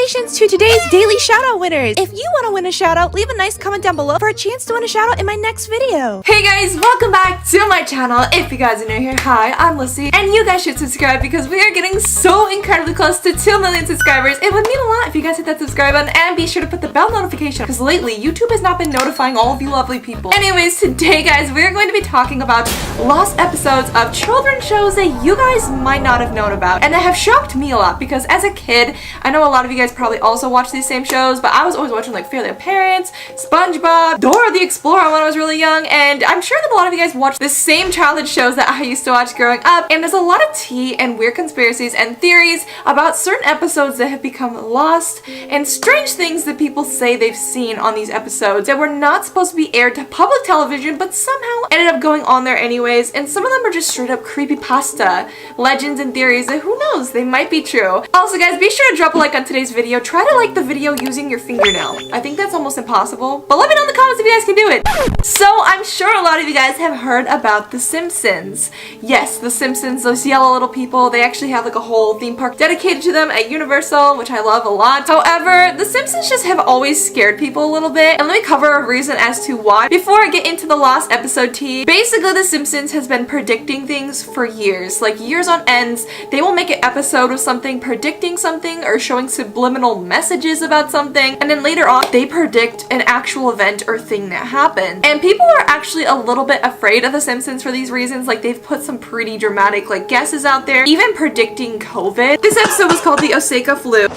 notifications to today's daily shoutout winners. If you want to win a shoutout, leave a nice comment down below for a chance to win a shoutout in my next video. Hey guys, welcome back to my channel. If you guys are new here, hi, I'm Lyssy, and you guys should subscribe because we are getting so incredibly close to 2 million subscribers. It would mean a lot if you guys hit that subscribe button and be sure to put the bell notification because lately YouTube has not been notifying all of you lovely people. Anyways, today guys, we're going to be talking about lost episodes of children's shows that you guys might not have known about and that have shocked me a lot because as a kid, I know a lot of you guys probably also watch these same shows, but I was always watching like Fairly Odd Parents, SpongeBob, Dora the Explorer when I was really young, and I'm sure that a lot of you guys watch the same childhood shows that I used to watch growing up, and there's a lot of tea and weird conspiracies and theories about certain episodes that have become lost and strange things that people say they've seen on these episodes that were not supposed to be aired to public television but somehow ended up going on there anyways, and some of them are just straight up creepypasta legends and theories that who knows, they might be true. Also guys, be sure to drop a like on today's video. Try to like the video using your fingernail. I think that's almost impossible, but let me know in the comments if you guys can do it. So I'm sure a lot of you guys have heard about The Simpsons. Yes, The Simpsons, those yellow little people, they actually have like a whole theme park dedicated to them at Universal, which I love a lot. However, The Simpsons just have always scared people a little bit, and let me cover a reason as to why before I get into the lost episode tea. Basically, The Simpsons has been predicting things for years, like years on ends. They will make an episode of something predicting something or showing subliminal messages about something, and then later on they predict an actual event or thing that happened. And people are actually a little bit afraid of The Simpsons for these reasons. Like they've put some pretty dramatic like guesses out there, even predicting COVID. This episode was called the Osaka flu.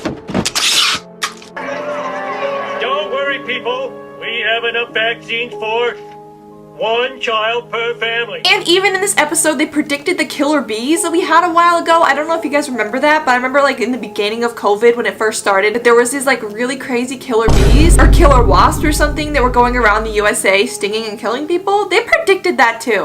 Don't worry people, we have enough vaccines for 1 child per family. And even in this episode, they predicted the killer bees that we had a while ago. I don't know if you guys remember that, but I remember like in the beginning of COVID when it first started, that there was these like really crazy killer bees or killer wasps or something that were going around the USA stinging and killing people. They predicted that too.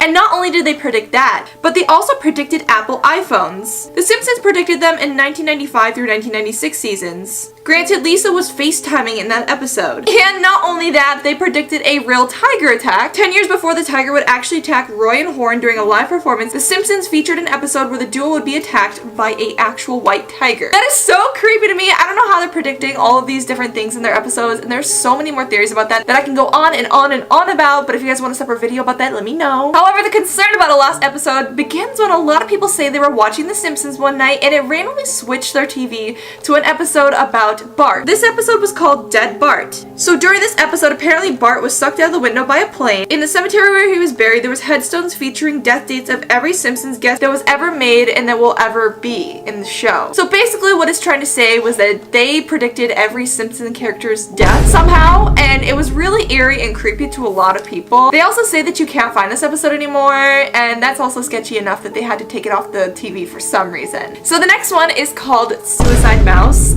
And not only did they predict that, but they also predicted Apple iPhones. The Simpsons predicted them in 1995 through 1996 seasons. Granted, Lisa was FaceTiming in that episode. And not only that, they predicted a real tiger attack. 10 years before the tiger would actually attack Roy and Horn during a live performance, The Simpsons featured an episode where the duo would be attacked by an actual white tiger. That is so creepy to me. I don't know how they're predicting all of these different things in their episodes, and there's so many more theories about that I can go on and on and on about, but if you guys want a separate video about that, let me know. However, the concern about a lost episode begins when a lot of people say they were watching The Simpsons one night and it randomly switched their TV to an episode about Bart. This episode was called Dead Bart. So during this episode, apparently Bart was sucked out of the window by a plane. In the cemetery where he was buried, there was headstones featuring death dates of every Simpsons guest that was ever made and that will ever be in the show. So basically what it's trying to say was that they predicted every Simpson character's death somehow, and it was really eerie and creepy to a lot of people. They also say that you can't find this episode anymore, and that's also sketchy enough that they had to take it off the TV for some reason. So the next one is called Suicide Mouse,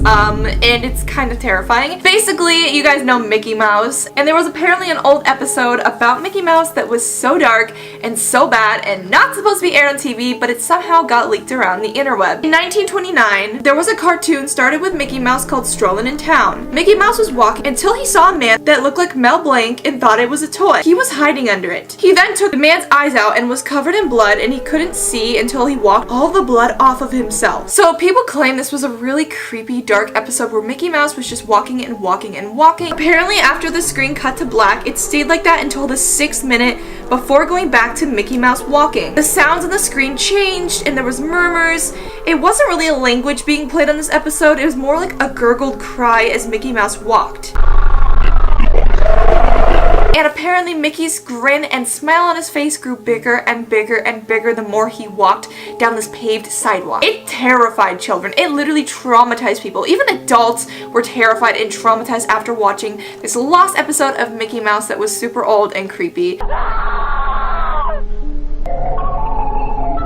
and it's kind of terrifying. Basically, you guys know Mickey Mouse, and there was apparently an old episode about Mickey Mouse that was so dark and so bad and not supposed to be aired on TV, but it somehow got leaked around the interweb. In 1929, there was a cartoon started with Mickey Mouse called Strollin' in Town. Mickey Mouse was walking until he saw a man that looked like Mel Blanc and thought it was a toy. He was hiding under it. He then took the man's eyes out and was covered in blood, and he couldn't see until he walked all the blood off of himself. So people claim this was a really creepy, dark episode where Mickey Mouse was just walking and walking and walking. Apparently after the screen cut to black, it stayed like that until the 6th minute before going back to Mickey Mouse walking. The sounds on the screen changed and there was murmurs. It wasn't really a language being played on this episode, it was more like a gurgled cry as Mickey Mouse walked. And apparently Mickey's grin and smile on his face grew bigger and bigger and bigger the more he walked down this paved sidewalk. It terrified children. It literally traumatized people. Even adults were terrified and traumatized after watching this lost episode of Mickey Mouse that was super old and creepy.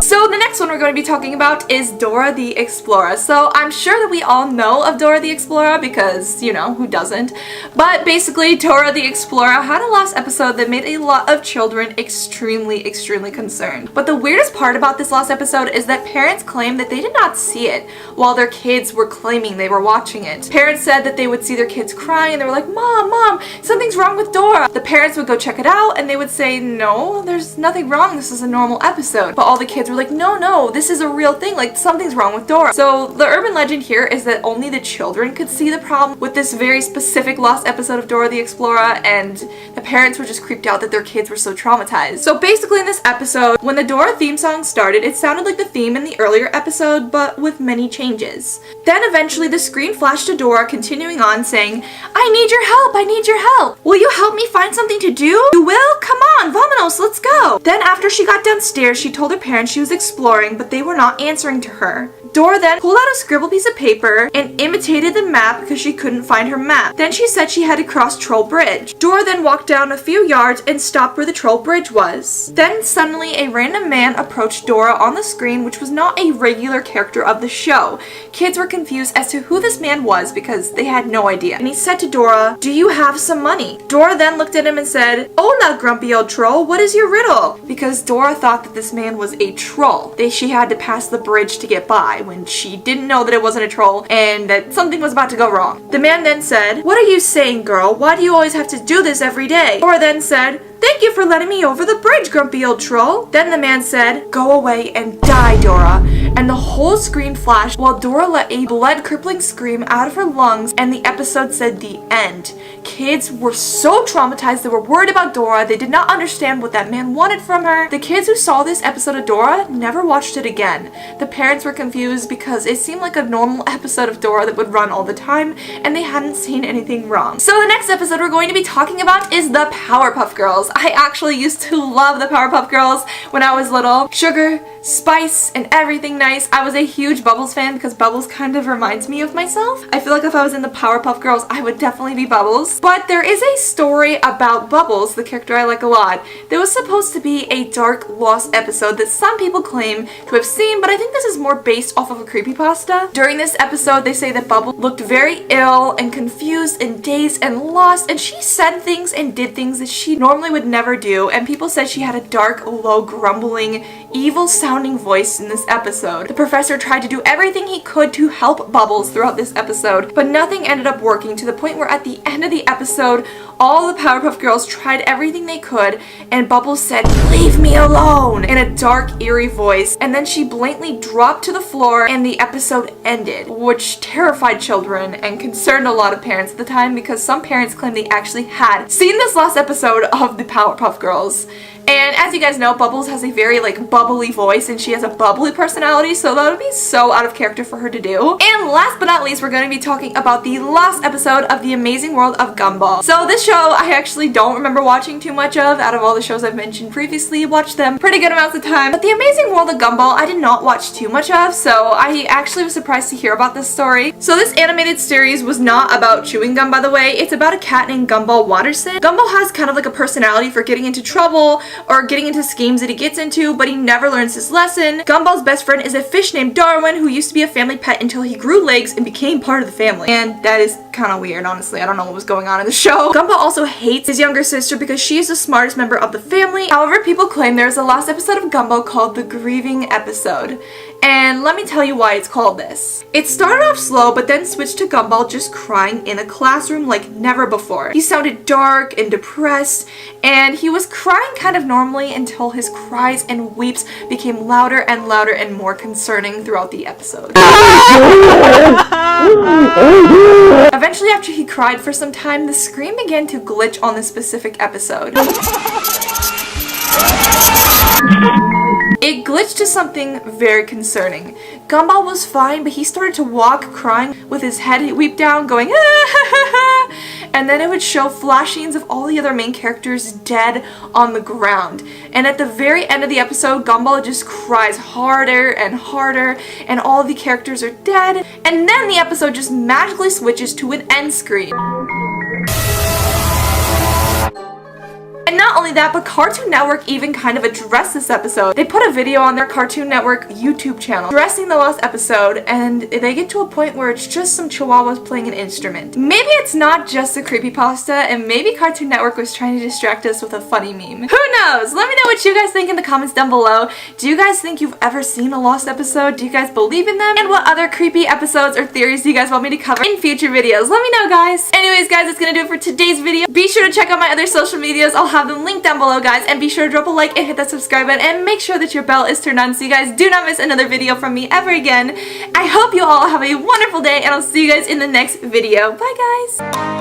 So the next one we're going to be talking about is Dora the Explorer. So I'm sure that we all know of Dora the Explorer because, you know, who doesn't? But basically, Dora the Explorer had a last episode that made a lot of children extremely concerned. But the weirdest part about this last episode is that parents claim that they did not see it while their kids were claiming they were watching it. Parents said that they would see their kids crying and they were like, Mom, something's wrong with Dora. The parents would go check it out and they would say, no, there's nothing wrong, this is a normal episode. But all the kids were like, no, this is a real thing, like something's wrong with Dora. So the urban legend here is that only the children could see the problem with this very specific lost episode of Dora the Explorer, and the parents were just creeped out that their kids were so traumatized. So basically in this episode, when the Dora theme song started, it sounded like the theme in the earlier episode, but with many changes. Then eventually the screen flashed to Dora continuing on saying, "I need your help, I need your help. Will you help me find something to do? You will? Come on, vamonos, let's go." Then after she got downstairs, she told her parents she was exploring, but they were not answering to her. Dora then pulled out a scribbled piece of paper and imitated the map because she couldn't find her map. Then she said she had to cross Troll Bridge. Dora then walked down a few yards and stopped where the Troll Bridge was. Then suddenly a random man approached Dora on the screen, which was not a regular character of the show. Kids were confused as to who this man was because they had no idea. And he said to Dora, "Do you have some money?" Dora then looked at him and said, "Hola, grumpy old troll, what is your riddle?" Because Dora thought that this man was a troll. She had to pass the bridge to get by, when she didn't know that it wasn't a troll and that something was about to go wrong. The man then said, "What are you saying, girl? Why do you always have to do this every day?" Dora then said, "Thank you for letting me over the bridge, grumpy old troll." Then the man said, "Go away and die, Dora." And the whole screen flashed while Dora let a blood-crippling scream out of her lungs, and the episode said the end. Kids were so traumatized, they were worried about Dora, they did not understand what that man wanted from her. The kids who saw this episode of Dora never watched it again. The parents were confused because it seemed like a normal episode of Dora that would run all the time, and they hadn't seen anything wrong. So the next episode we're going to be talking about is the Powerpuff Girls. I actually used to love the Powerpuff Girls when I was little. Sugar, spice, and everything nice. I was a huge Bubbles fan because Bubbles kind of reminds me of myself. I feel like if I was in the Powerpuff Girls, I would definitely be Bubbles. But there is a story about Bubbles, the character I like a lot. There was supposed to be a dark, lost episode that some people claim to have seen, but I think this is more based off of a creepypasta. During this episode, they say that Bubbles looked very ill and confused and dazed and lost, and she said things and did things that she normally would never do, and people said she had a dark, low, grumbling, evil-sounding voice in this episode. The professor tried to do everything he could to help Bubbles throughout this episode, but nothing ended up working, to the point where at the end of the episode, all the Powerpuff Girls tried everything they could, and Bubbles said, "Leave me alone," in a dark, eerie voice, and then she blatantly dropped to the floor and the episode ended, which terrified children and concerned a lot of parents at the time because some parents claimed they actually had seen this last episode of the Powerpuff Girls. And as you guys know, Bubbles has a very bubbly voice, and she has a bubbly personality, so that would be so out of character for her to do. And last but not least, we're going to be talking about the last episode of The Amazing World of Gumball. So this show I actually don't remember watching too much of. Out of all the shows I've mentioned previously, watched them pretty good amounts of time. But The Amazing World of Gumball I did not watch too much of, so I actually was surprised to hear about this story. So this animated series was not about chewing gum, by the way. It's about a cat named Gumball Watterson. Gumball has kind of like a personality for getting into trouble or getting into schemes that he gets into, but he never learns his lesson. Gumball's best friend is a fish named Darwin, who used to be a family pet until he grew legs and became part of the family. And that is kind of weird, honestly. I don't know what was going on in the show. Gumball also hates his younger sister because she is the smartest member of the family. However, people claim there's a last episode of Gumball called the Grieving Episode. And let me tell you why it's called this. It started off slow, but then switched to Gumball just crying in a classroom like never before. He sounded dark and depressed, and he was crying kind of normally until his cries and weeps became louder and louder and more concerning throughout the episode. Eventually, after he cried for some time, the screen began to glitch on this specific episode. It glitched to something very concerning. Gumball was fine, but he started to walk, crying with his head weeped down, going ah, and then it would show flashings of all the other main characters dead on the ground. And at the very end of the episode, Gumball just cries harder and harder, and all the characters are dead, and then the episode just magically switches to an end screen. And not only that, but Cartoon Network even kind of addressed this episode. They put a video on their Cartoon Network YouTube channel addressing the last episode, and they get to a point where it's just some chihuahuas playing an instrument. Maybe it's not just a creepypasta, and maybe Cartoon Network was trying to distract us with a funny meme. Who knows? Let me know what you guys think in the comments down below. Do you guys think you've ever seen a lost episode? Do you guys believe in them? And what other creepy episodes or theories do you guys want me to cover in future videos? Let me know, guys. Anyways, guys, that's gonna do it for today's video. Be sure to check out my other social medias. I'll have have them linked down below, guys, and be sure to drop a like and hit that subscribe button and make sure that your bell is turned on so you guys do not miss another video from me ever again. I hope you all have a wonderful day, and I'll see you guys in the next video. Bye, guys!